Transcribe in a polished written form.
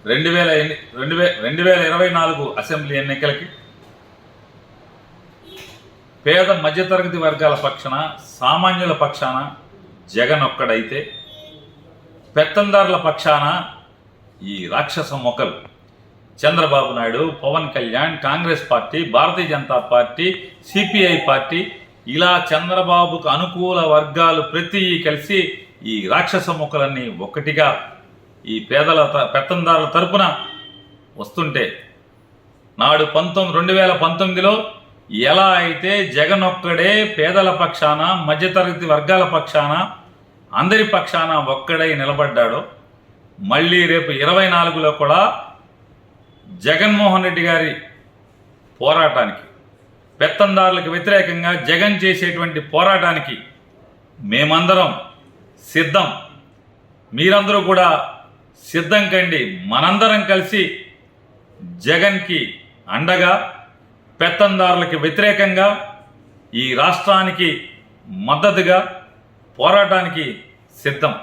2024 assembly ఎన్నికలకి పేద మధ్యతరగతి వర్గాల పక్షాన, సామాన్యుల పక్షాన జగన్ ఒక్కడైతే, పెత్తందారుల పక్షాన ఈ రాక్షస మొక్కలు Chandrababu Naidu, Pawan Kalyan, Congress party, Bharatiya Janata party, CPI party, ఇలా చంద్రబాబుకు అనుకూల వర్గాలు ప్రతి కలిసి ఈ రాక్షస మొక్కలన్నీ ఒకటిగా ఈ పెత్తందారుల తరపున వస్తుంటే, నాడు 2019లో ఎలా అయితే జగన్ ఒక్కడే పేదల పక్షాన, మధ్యతరగతి వర్గాల పక్షాన, అందరి పక్షాన ఒక్కడై నిలబడ్డాడో, మళ్ళీ రేపు 24లో కూడా జగన్మోహన్ రెడ్డి గారి పోరాటానికి, పెత్తందారులకు వ్యతిరేకంగా జగన్ చేసేటువంటి పోరాటానికి మేమందరం సిద్ధం. మీరందరూ కూడా సిద్ధం కండి. మనందరం కలిసి జగన్కి అండగా, పెత్తందారులకు వ్యతిరేకంగా, ఈ రాష్ట్రానికి మద్దతుగా పోరాటానికి సిద్ధం.